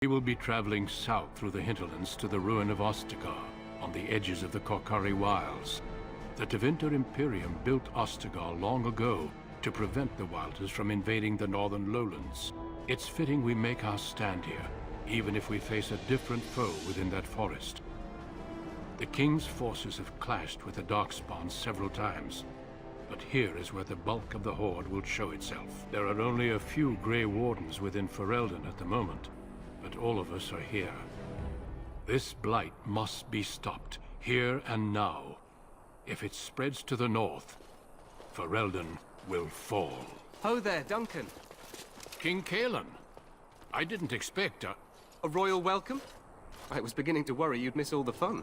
We will be traveling south through the hinterlands to the ruin of Ostagar, on the edges of the Korcari wilds. The Tevinter Imperium built Ostagar long ago to prevent the Wilders from invading the northern lowlands. It's fitting we make our stand here, even if we face a different foe within that forest. The King's forces have clashed with the Darkspawn several times, but here is where the bulk of the Horde will show itself. There are only a few Grey Wardens within Ferelden at the moment, but all of us are here. This Blight must be stopped, here and now. If it spreads to the north, Ferelden will fall. Ho there, Duncan. King Cailan. I didn't expect a royal welcome? I was beginning to worry you'd miss all the fun.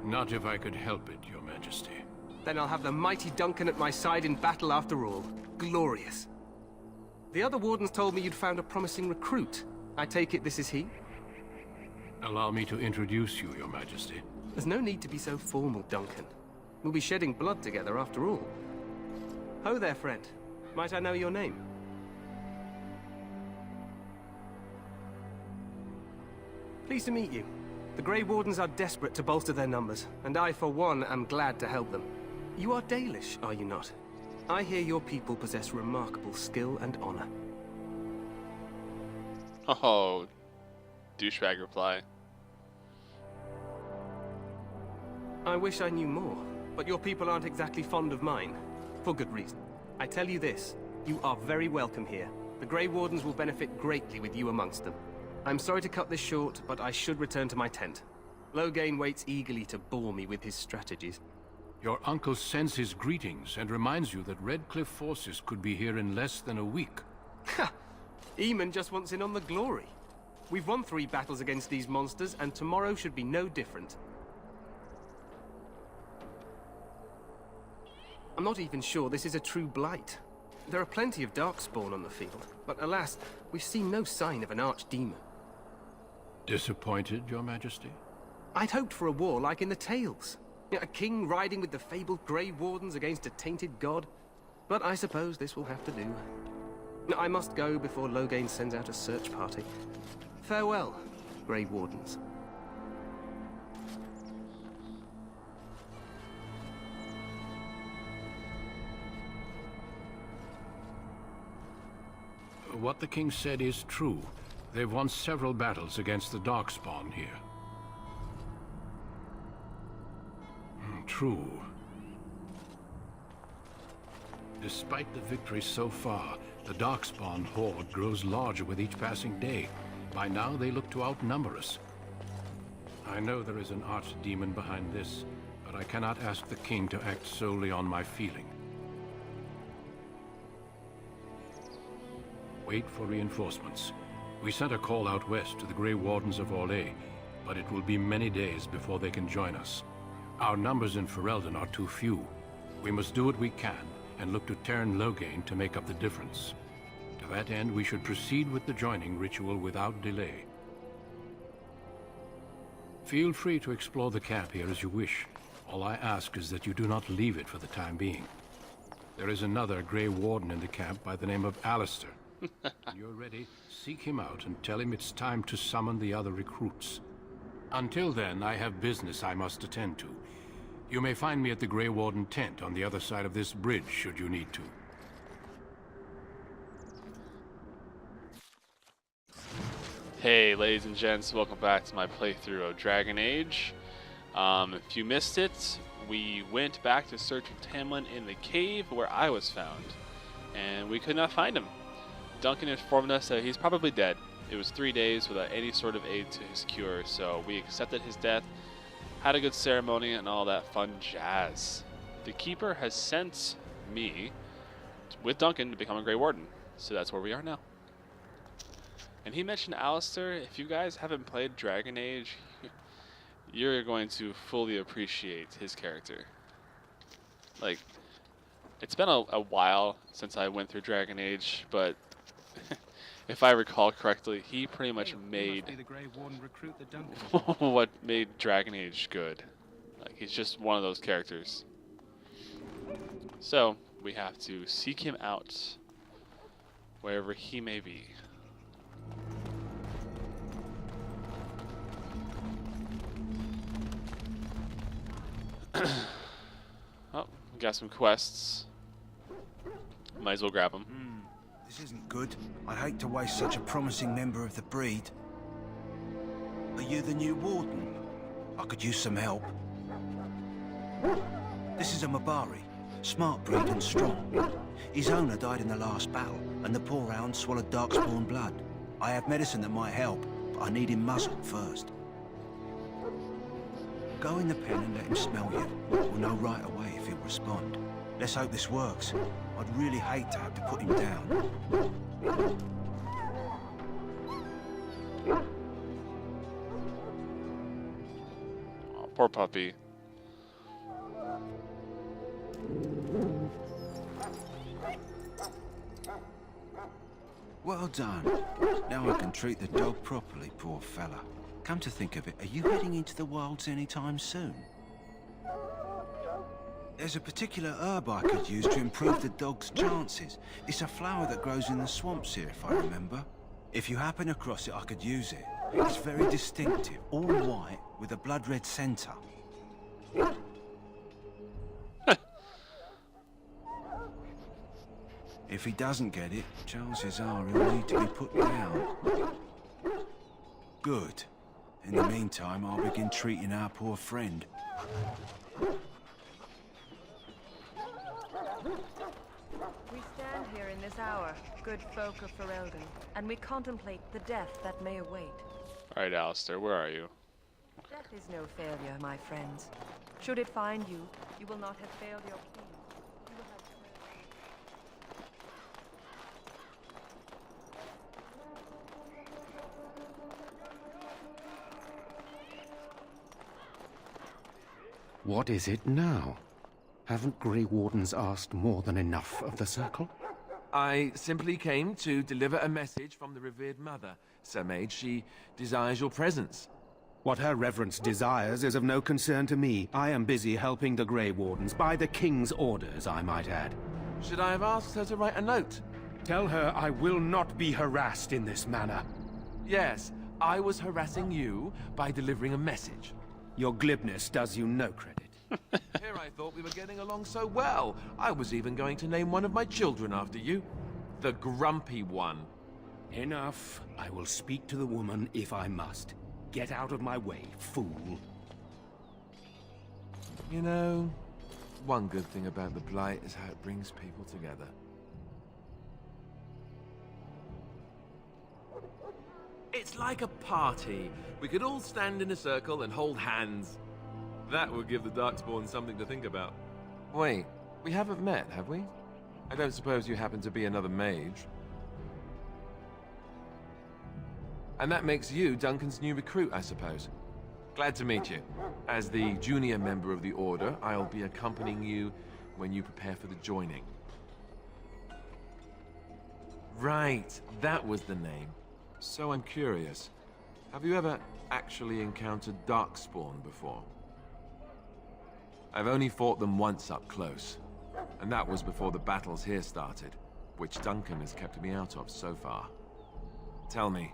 Not if I could help it, Your Majesty. Then I'll have the mighty Duncan at my side in battle after all. Glorious. The other Wardens told me you'd found a promising recruit. I take it this is he? Allow me to introduce you, Your Majesty. There's no need to be so formal, Duncan. We'll be shedding blood together after all. Ho there, friend. Might I know your name? Pleased to meet you. The Grey Wardens are desperate to bolster their numbers, and I, for one, am glad to help them. You are Dalish, are you not? I hear your people possess remarkable skill and honor. Oh, douchebag reply. I wish I knew more, but your people aren't exactly fond of mine. For good reason. I tell you this, you are very welcome here. The Grey Wardens will benefit greatly with you amongst them. I'm sorry to cut this short, but I should return to my tent. Loghain waits eagerly to bore me with his strategies. Your uncle sends his greetings and reminds you that Redcliffe forces could be here in less than a week. Ha! Eamon just wants in on the glory. We've won 3 battles against these monsters, and tomorrow should be no different. I'm not even sure this is a true Blight. There are plenty of Darkspawn on the field, but alas, we've seen no sign of an Archdemon. Disappointed, Your Majesty? I'd hoped for a war like in the tales. A king riding with the fabled Grey Wardens against a tainted god. But I suppose this will have to do. I must go before Loghain sends out a search party. Farewell, Grey Wardens. What the king said is true. They've won several battles against the Darkspawn here. True. Despite the victory so far, the Darkspawn horde grows larger with each passing day. By now, they look to outnumber us. I know there is an archdemon behind this, but I cannot ask the king to act solely on my feeling. Wait for reinforcements. We sent a call out west to the Grey Wardens of Orlais, but it will be many days before they can join us. Our numbers in Ferelden are too few. We must do what we can, and look to turn Loghain to make up the difference. To that end, we should proceed with the joining ritual without delay. Feel free to explore the camp here as you wish. All I ask is that you do not leave it for the time being. There is another Grey Warden in the camp by the name of Alistair. When you're ready, seek him out and tell him it's time to summon the other recruits. Until then, I have business I must attend to. You may find me at the Grey Warden tent on the other side of this bridge, should you need to. Hey ladies and gents, welcome back to my playthrough of Dragon Age. If you missed it, we went back to search for Tamlin in the cave where I was found, and we could not find him. Duncan informed us that he's probably dead. It was 3 days without any sort of aid to his cure, so we accepted his death, had a good ceremony, and all that fun jazz. The Keeper has sent me with Duncan to become a Grey Warden, so that's where we are now. And he mentioned Alistair. If you guys haven't played Dragon Age, you're going to fully appreciate his character. Like, it's been a while since I went through Dragon Age, but if I recall correctly, he pretty much made what made Dragon Age good. Like, he's just one of those characters. So, we have to seek him out, wherever he may be. Got some quests. Might as well grab them. This isn't good. I hate to waste such a promising member of the breed. Are you the new Warden? I could use some help. This is a Mabari. Smart breed and strong. His owner died in the last battle, and the poor hound swallowed Darkspawn blood. I have medicine that might help, but I need him muzzled first. Go in the pen and let him smell you. We'll know right away if he'll respond. Let's hope this works. I'd really hate to have to put him down. Oh, poor puppy. Well done. Now I can treat the dog properly, poor fella. Come to think of it, are you heading into the wilds anytime soon? There's a particular herb I could use to improve the dog's chances. It's a flower that grows in the swamps here, if I remember. If you happen across it, I could use it. It's very distinctive, all white, with a blood-red centre. If he doesn't get it, chances are he'll need to be put down. Good. In the meantime, I'll begin treating our poor friend. We stand here in this hour, good folk of Ferelden, and we contemplate the death that may await. Alright, Alistair, where are you? Death is no failure, my friends. Should it find you, you will not have failed your king. You will have... What is it now? Haven't Grey Wardens asked more than enough of the Circle? I simply came to deliver a message from the revered mother, Sir Mage. She desires your presence. What her reverence desires is of no concern to me. I am busy helping the Grey Wardens, by the King's orders, I might add. Should I have asked her to write a note? Tell her I will not be harassed in this manner. Yes, I was harassing you by delivering a message. Your glibness does you no credit. Here I thought we were getting along so well. I was even going to name one of my children after you. The Grumpy One. Enough. I will speak to the woman if I must. Get out of my way, fool. You know, one good thing about the Blight is how it brings people together. It's like a party. We could all stand in a circle and hold hands. That would give the Darkspawn something to think about. Wait, we haven't met, have we? I don't suppose you happen to be another mage. And that makes you Duncan's new recruit, I suppose. Glad to meet you. As the junior member of the Order, I'll be accompanying you when you prepare for the joining. Right, that was the name. So I'm curious. Have you ever actually encountered Darkspawn before? I've only fought them once up close, and that was before the battles here started, which Duncan has kept me out of so far. Tell me,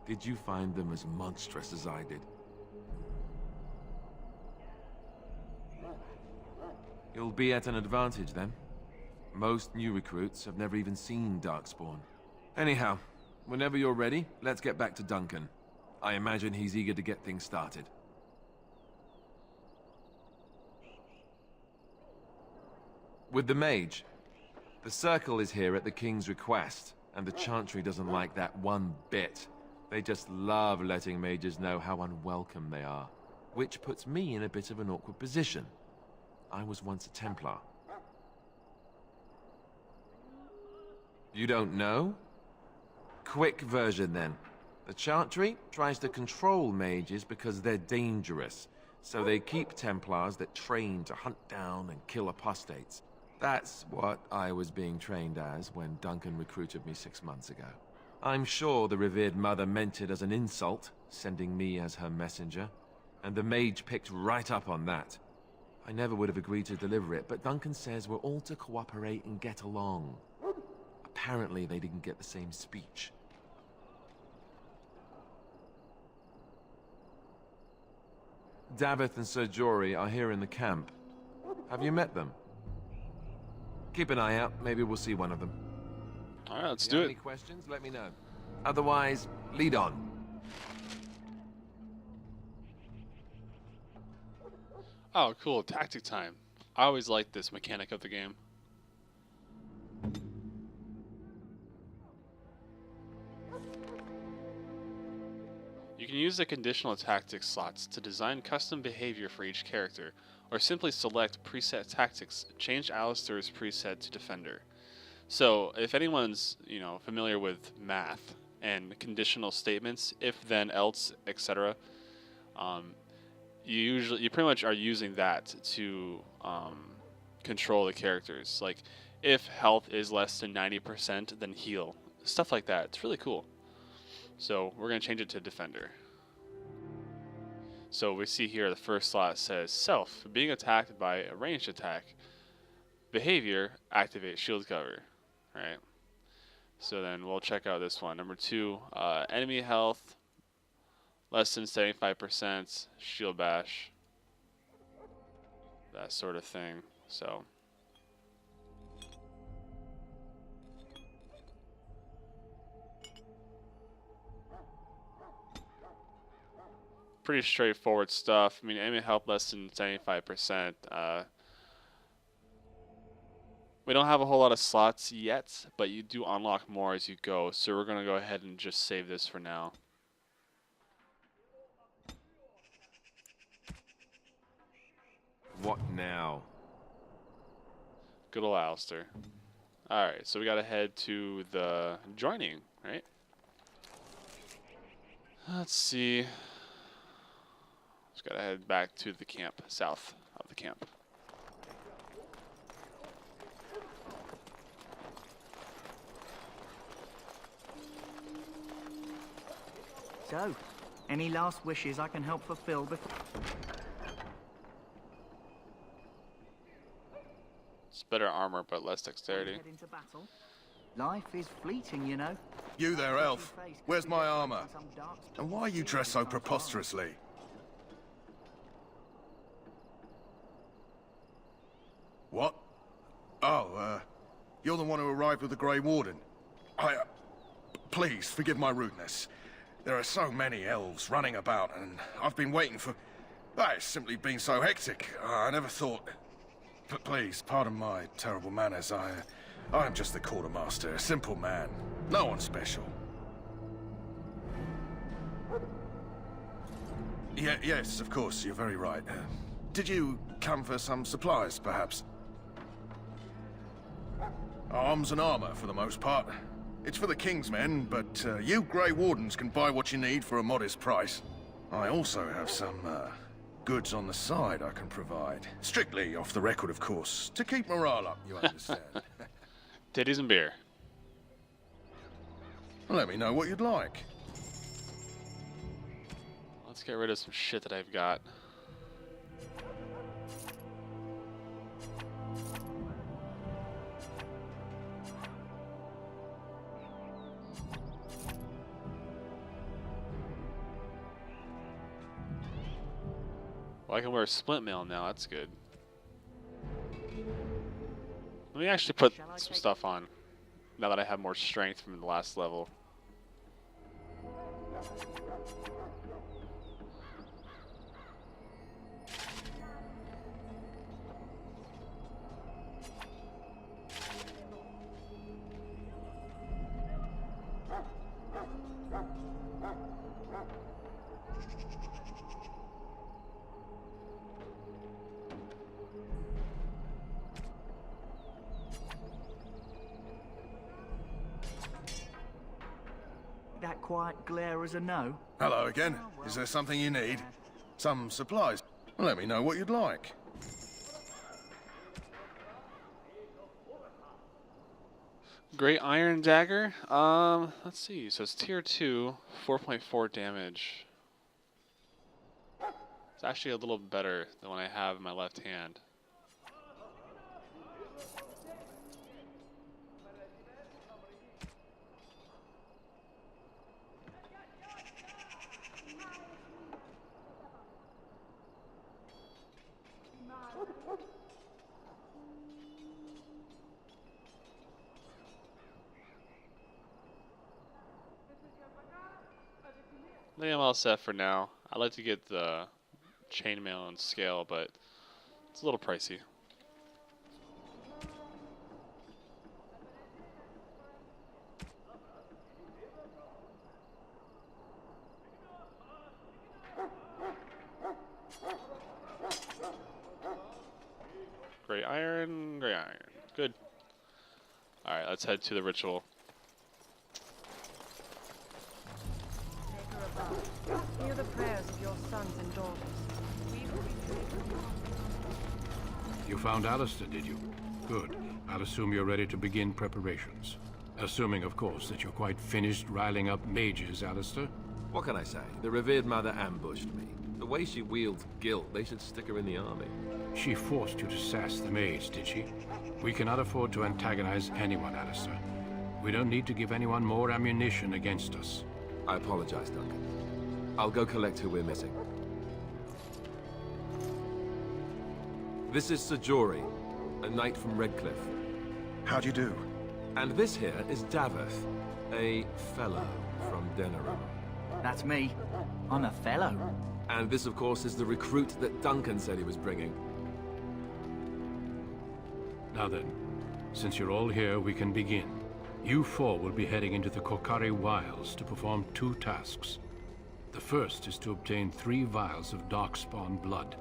did you find them as monstrous as I did? You'll be at an advantage then. Most new recruits have never even seen Darkspawn. Anyhow, whenever you're ready, let's get back to Duncan. I imagine he's eager to get things started. With the mage, the Circle is here at the King's request, and the Chantry doesn't like that one bit. They just love letting mages know how unwelcome they are, which puts me in a bit of an awkward position. I was once a Templar. You don't know? Quick version then. The Chantry tries to control mages because they're dangerous, so they keep Templars that train to hunt down and kill apostates. That's what I was being trained as when Duncan recruited me 6 months ago. I'm sure the revered mother meant it as an insult, sending me as her messenger, and the mage picked right up on that. I never would have agreed to deliver it, but Duncan says we're all to cooperate and get along. Apparently they didn't get the same speech. Davith and Sir Jory are here in the camp. Have you met them? Keep an eye out. Maybe we'll see one of them. All right, let's If you do have it. any questions, let me know. Otherwise, lead on. Oh, cool. Tactic time. I always liked this mechanic of the game. You can use the conditional tactics slots to design custom behavior for each character, or simply select preset tactics. Change Alistair's preset to Defender. So, if anyone's, familiar with math and conditional statements, if, then, else, etc., you pretty much are using that to control the characters. Like, if health is less than 90%, then heal. Stuff like that. It's really cool. So we're going to change it to Defender. So we see here the first slot says Self, being attacked by a ranged attack. Behavior, activate shield cover. Right. So then we'll check out this one. Number 2, enemy health, less than 75%, shield bash. That sort of thing. So pretty straightforward stuff. I mean, enemy health less than 75%. We don't have a whole lot of slots yet, but you do unlock more as you go. So we're going to go ahead and just save this for now. What now? Good old Alistair. Alright, so we got to head to the joining, right? Let's see. Just got to head back to the camp, south of the camp. So, any last wishes I can help fulfill before... It's better armor, but less dexterity. head into battle? Life is fleeting, you know. You there, elf. Where's my armor? And why are you dressed so preposterously? What? Oh, you're the one who arrived with the Grey Warden. Please, forgive my rudeness. There are so many elves running about, and I've been waiting for... It's simply been so hectic. I never thought... Please, pardon my terrible manners. I am just the quartermaster, a simple man. No one special. Yes, of course, you're very right. Did you come for some supplies, perhaps? Arms and armor, for the most part. It's for the King's men, but you Grey Wardens can buy what you need for a modest price. I also have some goods on the side I can provide. Strictly off the record, of course, to keep morale up, you understand. Titties and beer. Let me know what you'd like. Let's get rid of some shit that I've got. Well, I can wear a splint mail now, that's good. Let me actually put some stuff on, now that I have more strength from the last level. That quiet glare as a no? Hello again. Is there something you need? Some supplies? Let me know what you'd like. Great Iron Dagger. Let's see. So it's tier 2, 4.4 damage. It's actually a little better than what I have in my left hand. I think I'm all set for now. I'd like to get the chainmail and scale, but it's a little pricey. Grey iron, grey iron. Good. Alright, let's head to the ritual. Hear the prayers of your sons and daughters. You found Alistair, did you? Good. I'll assume you're ready to begin preparations. Assuming, of course, that you're quite finished riling up mages, Alistair. What can I say? The revered mother ambushed me. The way she wields guilt, they should stick her in the army. She forced you to sass the mage, did she? We cannot afford to antagonize anyone, Alistair. We don't need to give anyone more ammunition against us. I apologize, Duncan. I'll go collect who we're missing. This is Sajori, a knight from Redcliffe. How do you do? And this here is Daveth, a fellow from Denerim. That's me. I'm a fellow. And this, of course, is the recruit that Duncan said he was bringing. Now then, since you're all here, we can begin. You four will be heading into the Korcari Wilds to perform 2 tasks. The first is to obtain 3 vials of Darkspawn blood,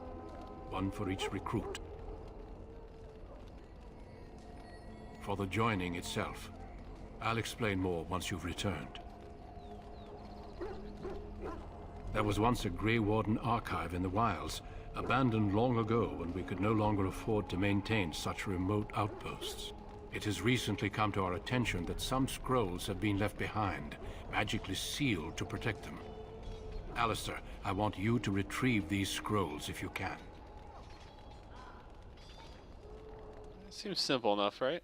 1 for each recruit. For the joining itself, I'll explain more once you've returned. There was once a Grey Warden archive in the wilds, abandoned long ago when we could no longer afford to maintain such remote outposts. It has recently come to our attention that some scrolls have been left behind, magically sealed to protect them. Alistair, I want you to retrieve these scrolls if you can. Seems simple enough, right?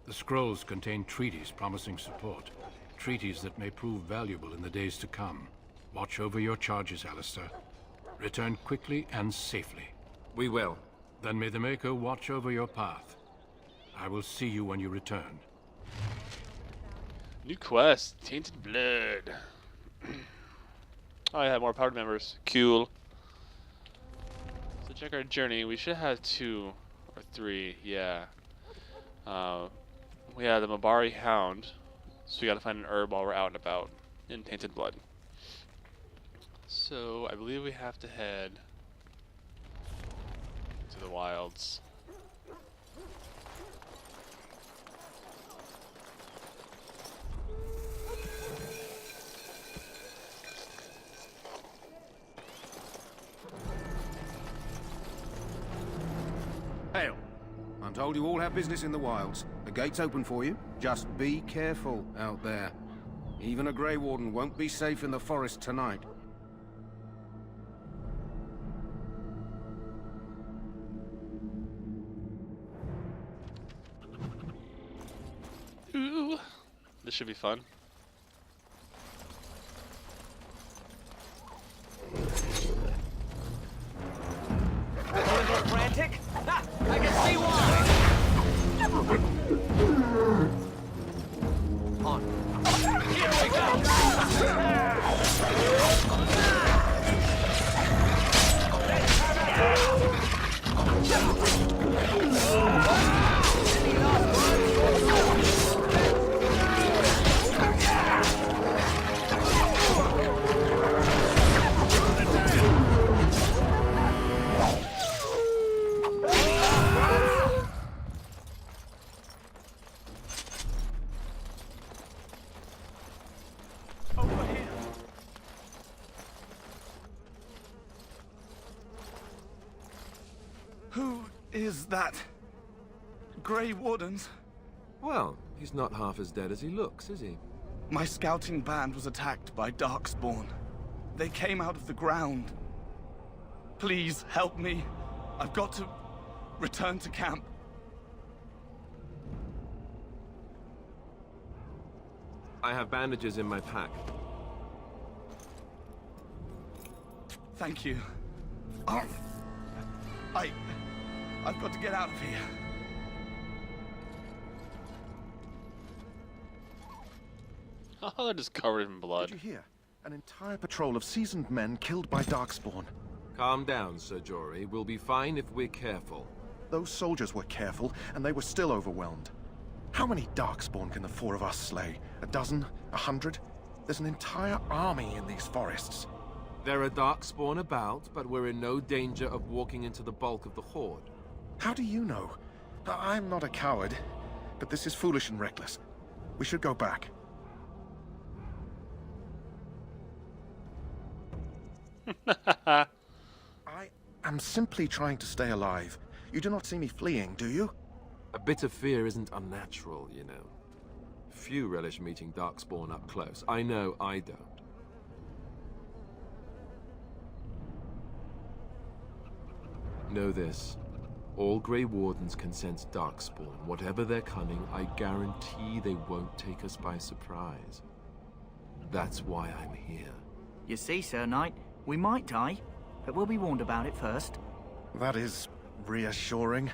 The scrolls contain treaties promising support, treaties that may prove valuable in the days to come. Watch over your charges, Alistair. Return quickly and safely. We will. Then may the Maker watch over your path. I will see you when you return. New quest, Tainted Blood. Oh, I have more powder members. Cool. So check our journey. We should have 2 or 3, yeah. We have the Mabari Hound, so we gotta find an herb while we're out and about in Tainted Blood. So I believe we have to head to the wilds. Hail. I'm told you all have business in the wilds. The gate's open for you. Just be careful out there. Even a Grey Warden won't be safe in the forest tonight. Ooh, this should be fun. Frantic? Ha! I can see why! On. Here we Is that Grey Wardens? Well, he's not half as dead as he looks, is he? My scouting band was attacked by Darkspawn. They came out of the ground. Please help me. I've got to return to camp. I have bandages in my pack. Thank you. I've got to get out of here. Oh, they're just covered in blood. Did you hear? An entire patrol of seasoned men killed by Darkspawn. Calm down, Sir Jory. We'll be fine if we're careful. Those soldiers were careful, and they were still overwhelmed. How many Darkspawn can the four of us slay? A dozen? 100? There's an entire army in these forests. There are Darkspawn about, but we're in no danger of walking into the bulk of the Horde. How do you know? I'm not a coward, but this is foolish and reckless. We should go back. I am simply trying to stay alive. You do not see me fleeing, do you? A bit of fear isn't unnatural, you know. Few relish meeting Darkspawn up close. I know I don't. Know this. All Grey Wardens can sense Darkspawn. Whatever their cunning, I guarantee they won't take us by surprise. That's why I'm here. You see, Sir Knight, we might die, but we'll be warned about it first. That is reassuring.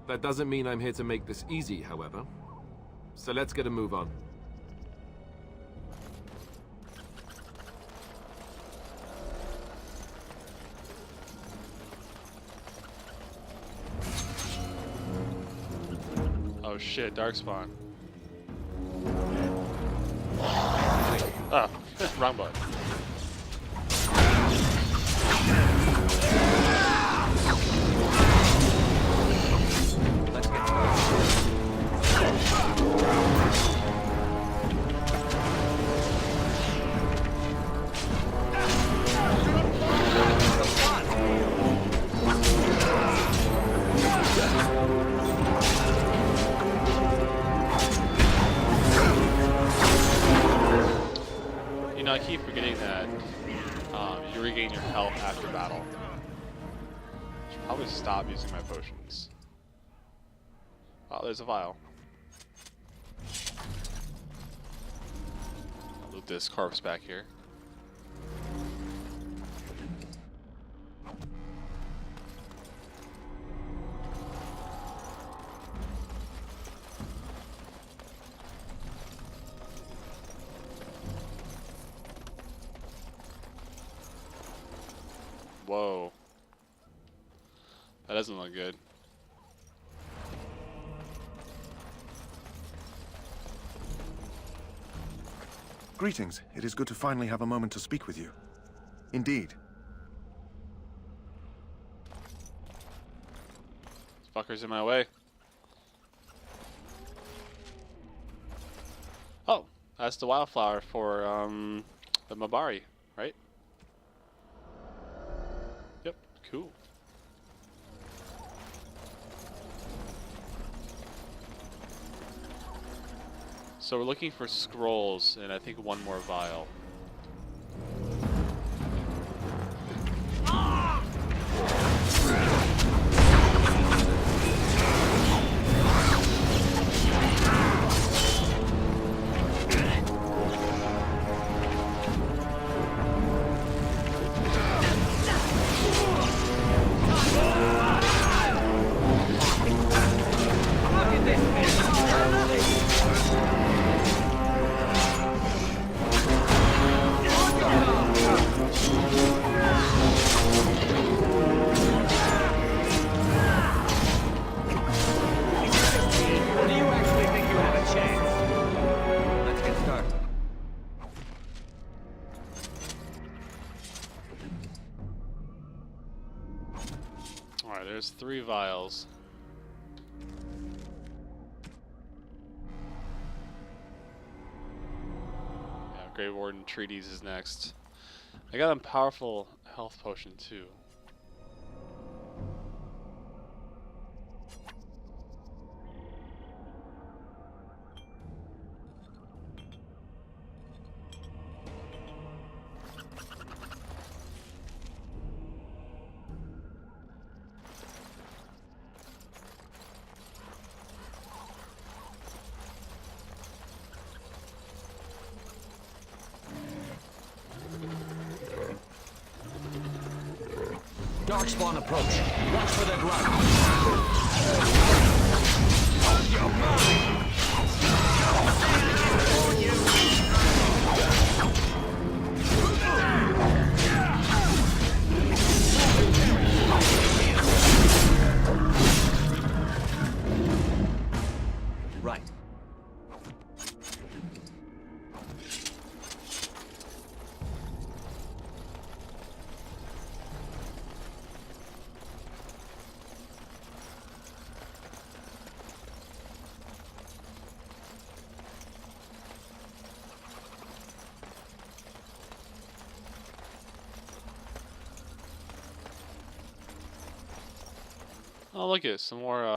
That doesn't mean I'm here to make this easy, however. So let's get a move on. Oh shit, Darkspawn. Oh, wrong button. Let's get started. You know, I keep forgetting that you regain your health after battle. Should probably stop using my potions. Oh, there's a vial. I'll loot this corpse back here. Whoa. That doesn't look good. Greetings. It is good to finally have a moment to speak with you. Indeed. This fucker's in my way. Oh, that's the wildflower for the Mabari, right? Yep, cool. So we're looking for scrolls and I think one more vial. Alright, there's 3 vials. Yeah, Grey Warden Treaties is next. I got a powerful health potion too. Darkspawn approach. Watch for their ground. Oh, look at some more.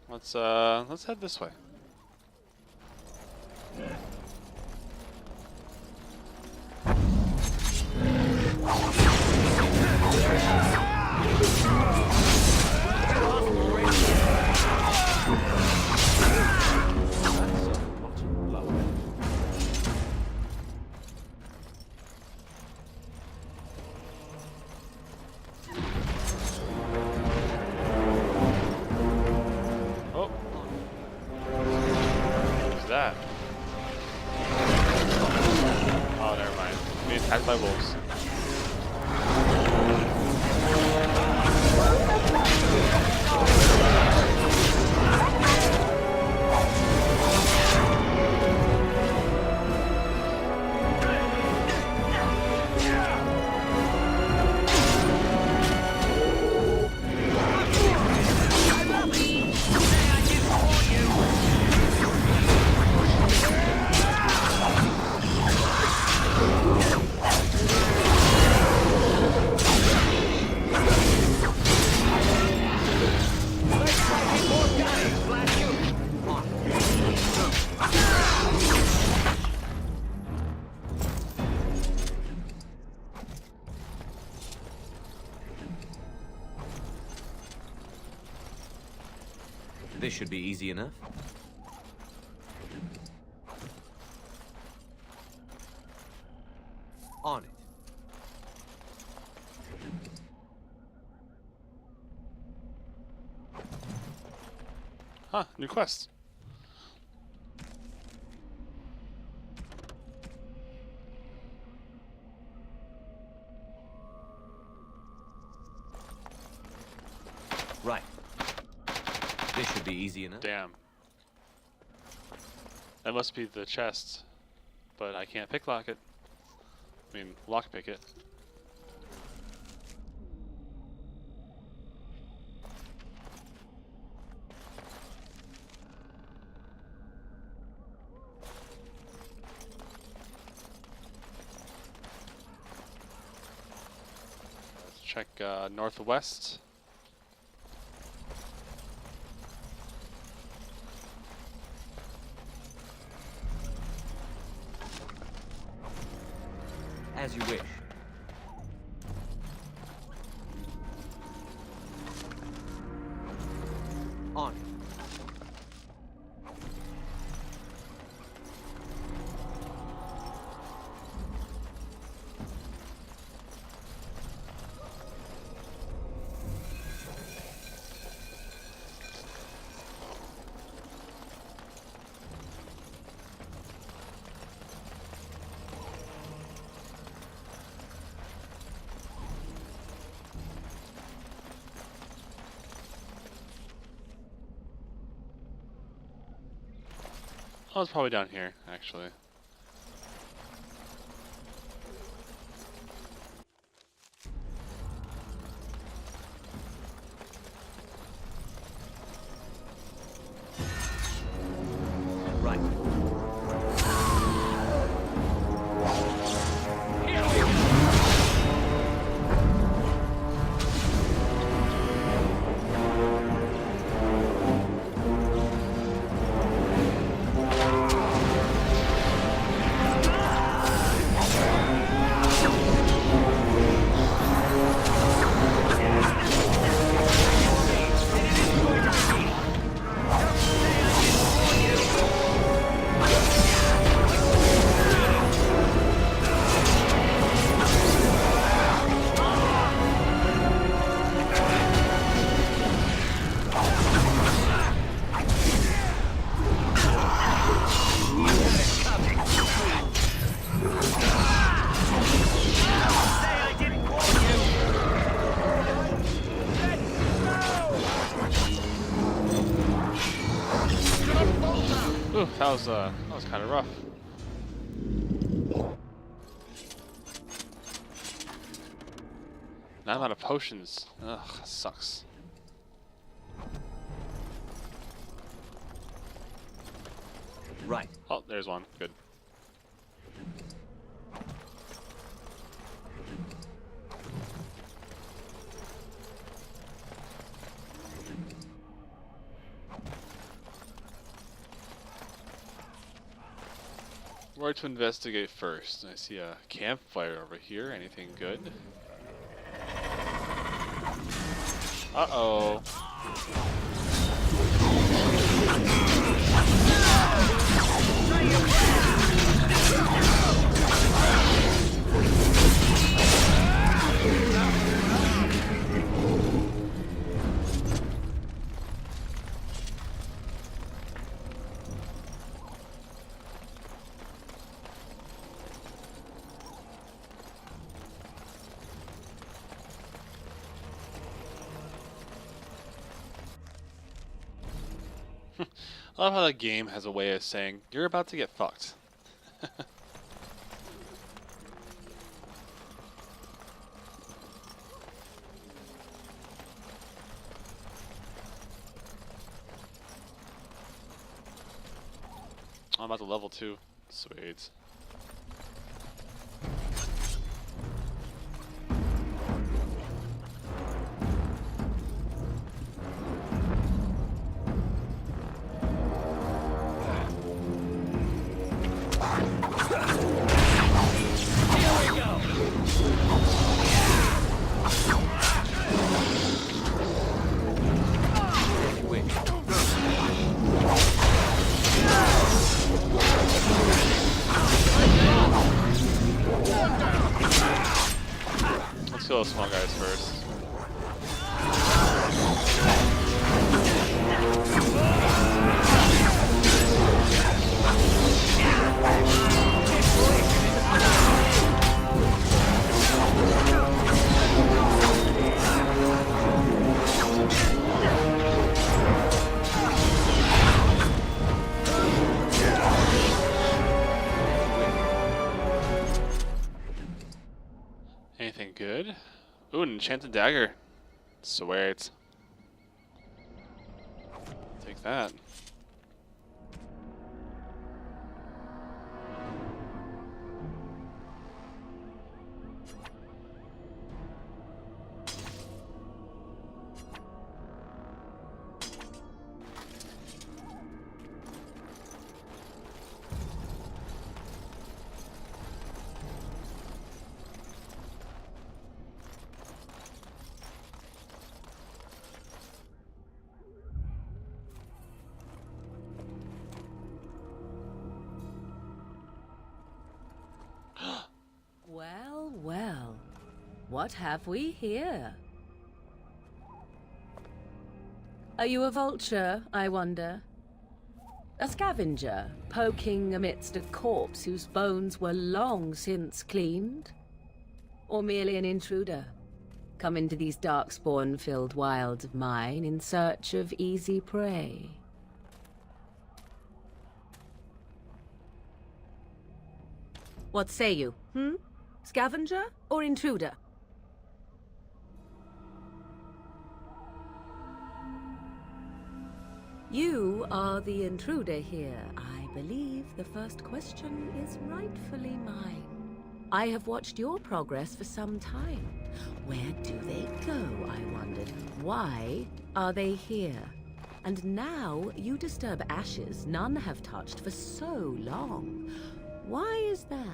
Let's head this way. That? Oh, never mind. Being attacked by wolves. This should be easy enough. On it. Huh, new quest. Right. This should be easy enough. Damn. That must be the chest, but I can't picklock it. I mean, lockpick it. Let's check northwest. As you wish. On it. Oh, it's probably down here, actually. Right. Ooh, that was kind of rough. Now I'm out of potions. Ugh, sucks. Right. Oh, there's one. Good. Where to investigate first? I see a campfire over here. Anything good? Uh-oh. I love how the game has a way of saying, you're about to get fucked. I'm about to level 2. Sweet. Let's kill those small guys first. Anything good? Ooh, an enchanted dagger. Sweet. Take that. Well, well. What have we here? Are you a vulture, I wonder? A scavenger, poking amidst a corpse whose bones were long since cleaned? Or merely an intruder, come into these Darkspawn-filled wilds of mine in search of easy prey? What say you, Scavenger or intruder? You are the intruder here. I believe the first question is rightfully mine. I have watched your progress for some time. Where do they go, I wondered? Why are they here? And now you disturb ashes none have touched for so long. Why is that?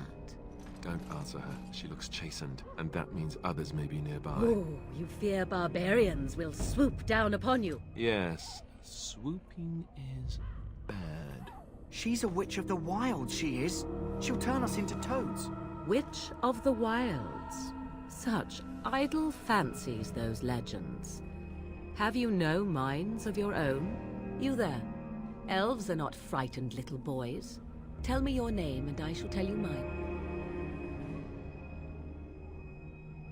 Don't answer her. She looks chastened, and that means others may be nearby. Oh, you fear barbarians will swoop down upon you. Yes, swooping is bad. She's a witch of the wilds, she is. She'll turn us into toads. Witch of the wilds. Such idle fancies, those legends. Have you no minds of your own? You there. Elves are not frightened little boys. Tell me your name, and I shall tell you mine.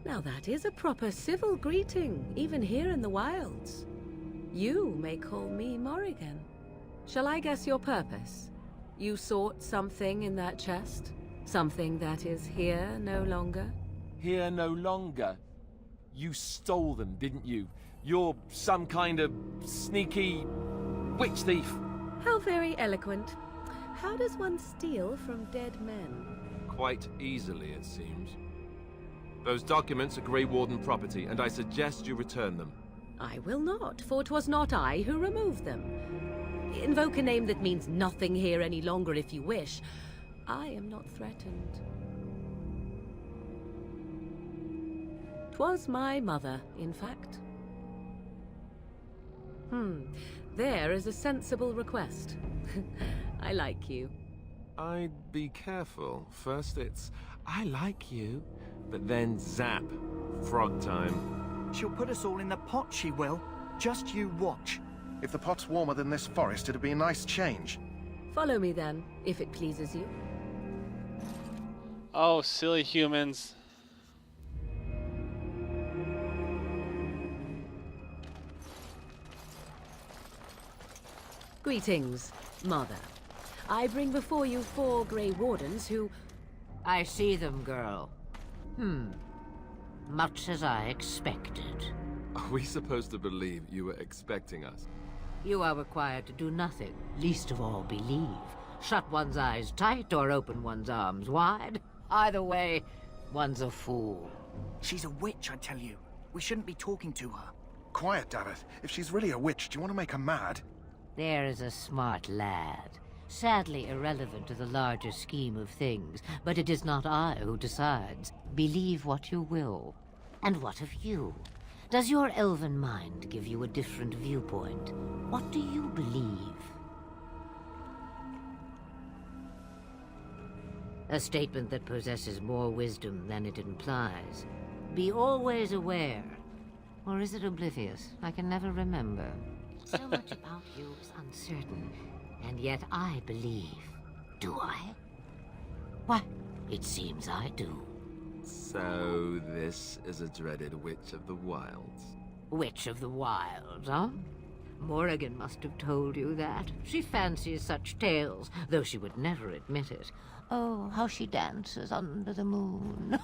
Now that is a proper civil greeting, even here in the wilds. You may call me Morrigan. Shall I guess your purpose? You sought something in that chest? Something that is here no longer? Here no longer? You stole them, didn't you? You're some kind of sneaky witch thief. How very eloquent. How does one steal from dead men? Quite easily, it seems. Those documents are Grey Warden property, and I suggest you return them. I will not, for 'twas not I who removed them. Invoke a name that means nothing here any longer if you wish. I am not threatened. 'Twas my mother, in fact. There is a sensible request. I like you. I'd be careful. First it's, I like you, but then zap. Frog time. She'll put us all in the pot, she will. Just you watch. If the pot's warmer than this forest, it'd be a nice change. Follow me then, if it pleases you. Oh, silly humans. Greetings, Mother. I bring before you 4 Grey Wardens who... I see them, girl. Much as I expected. Are we supposed to believe you were expecting us? You are required to do nothing, least of all believe. Shut one's eyes tight or open one's arms wide. Either way, one's a fool. She's a witch, I tell you. We shouldn't be talking to her. Quiet, Dareth. If she's really a witch, do you want to make her mad? There is a smart lad. Sadly irrelevant to the larger scheme of things, but it is not I who decides. Believe what you will. And what of you? Does your elven mind give you a different viewpoint? What do you believe? A statement that possesses more wisdom than it implies. Be always aware. Or is it oblivious? I can never remember. So much about you is uncertain, and yet I believe. Do I? Why, it seems I do. So this is a dreaded Witch of the Wilds. Witch of the Wilds, huh? Morrigan must have told you that. She fancies such tales, though she would never admit it. Oh, how she dances under the moon.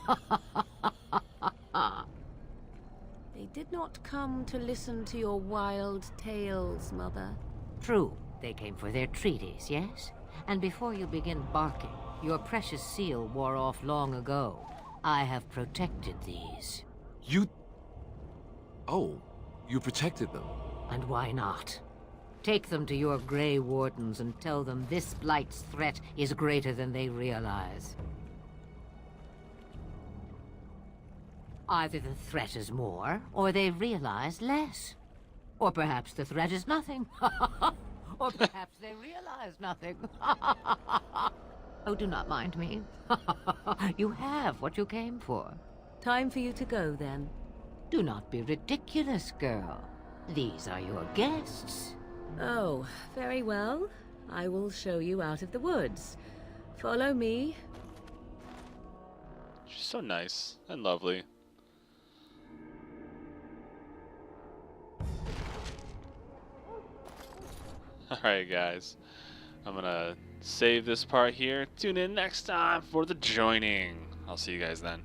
They did not come to listen to your wild tales, Mother. True, they came for their treaties, yes? And before you begin barking, your precious seal wore off long ago. I have protected these. You... Oh, you protected them? And why not? Take them to your Grey Wardens and tell them this Blight's threat is greater than they realize. Either the threat is more, or they realize less. Or perhaps the threat is nothing. Or perhaps they realize nothing. Oh, do not mind me. You have what you came for. Time for you to go, then. Do not be ridiculous, girl. These are your guests. Oh, very well. I will show you out of the woods. Follow me. She's so nice and lovely. Alright guys, I'm gonna save this part here. Tune in next time for the joining. I'll see you guys then.